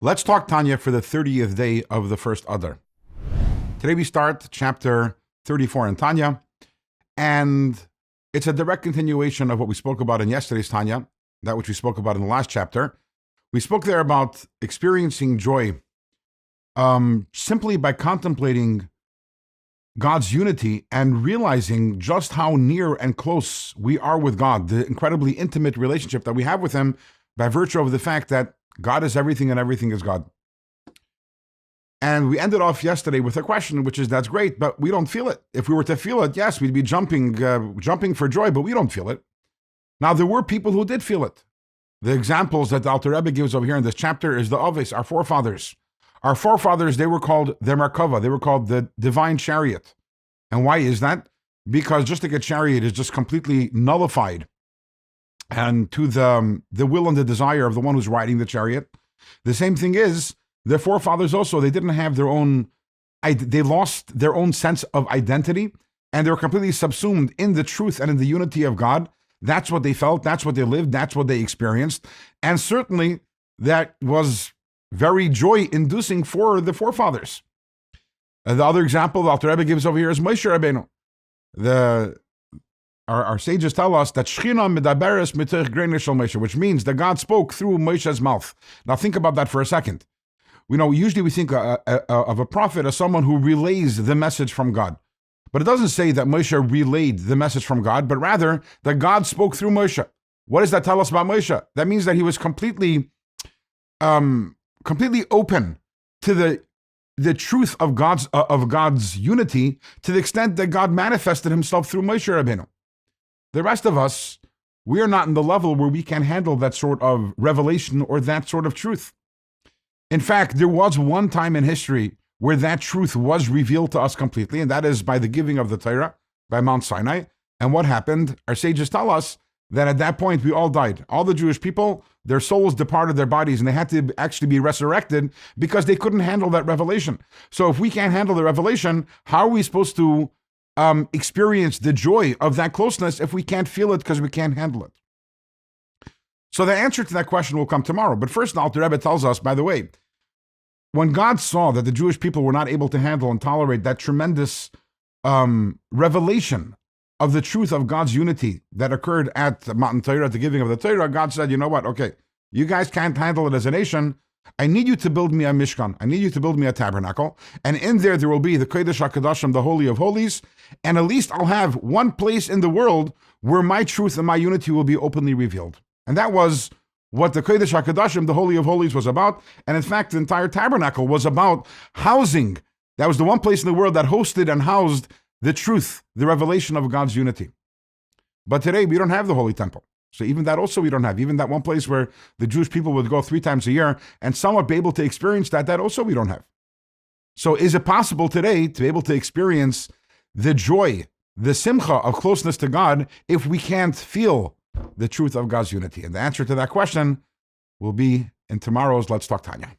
Let's talk Tanya for the 30th day of the first Adar. Today we start chapter 34 in Tanya, and it's a direct continuation of what we spoke about in yesterday's Tanya, that which we spoke about in the last chapter. We spoke there about experiencing joy simply by contemplating God's unity and realizing just how near and close we are with God, the incredibly intimate relationship that we have with Him by virtue of the fact that God is everything and everything is God. And we ended off yesterday with a question, which is, that's great, but we don't feel it. If we were to feel it, yes, we'd be jumping for joy, but we don't feel it. Now, there were people who did feel it. The examples that the Alter Rebbe gives over here in this chapter is the Ovis, our forefathers. Our forefathers, they were called the Merkava, they were called the divine chariot. And why is that? Because just like a chariot is just completely nullified and to the will and the desire of the one who's riding the chariot, the same thing is, their forefathers also, they didn't have their own, they lost their own sense of identity, and they were completely subsumed in the truth and in the unity of God. That's what they felt, that's what they lived, that's what they experienced. And certainly that was very joy-inducing for the forefathers. The other example the Alter Rebbe gives over here is Moshe Rabbeinu. Our sages tell us that Shechina medaberes mitoch greiner shel Moshe, which means that God spoke through Moshe's mouth. Now think about that for a second. Usually we think of a prophet as someone who relays the message from God. But it doesn't say that Moshe relayed the message from God, but rather that God spoke through Moshe. What does that tell us about Moshe? That means that he was completely open to the truth of God's unity, to the extent that God manifested himself through Moshe Rabbeinu. The rest of us, we are not in the level where we can handle that sort of revelation or that sort of truth. In fact, there was one time in history where that truth was revealed to us completely, and that is by the giving of the Torah, by Mount Sinai. And what happened? Our sages tell us that at that point we all died. All the Jewish people, their souls departed their bodies, and they had to actually be resurrected because they couldn't handle that revelation. So if we can't handle the revelation, how are we supposed to experience the joy of that closeness if we can't feel it because we can't handle it? So the answer to that question will come tomorrow. But first, the Alter Rebbe tells us, by the way, when God saw that the Jewish people were not able to handle and tolerate that tremendous revelation of the truth of God's unity that occurred at Mount Torah, at the giving of the Torah, God said, you know what, okay, you guys can't handle it as a nation. I need you to build me a Mishkan. I need you to build me a tabernacle. And in there will be the Kodesh HaKadoshim, the Holy of Holies. And at least I'll have one place in the world where my truth and my unity will be openly revealed. And that was what the Kodesh HaKadoshim, the Holy of Holies, was about. And in fact, the entire tabernacle was about housing. That was the one place in the world that hosted and housed the truth, the revelation of God's unity. But today, we don't have the Holy Temple. So even that also we don't have. Even that one place where the Jewish people would go 3 times a year and somewhat be able to experience that also we don't have. So is it possible today to be able to experience the joy, the simcha of closeness to God if we can't feel the truth of God's unity? And the answer to that question will be in tomorrow's Let's Talk Tanya.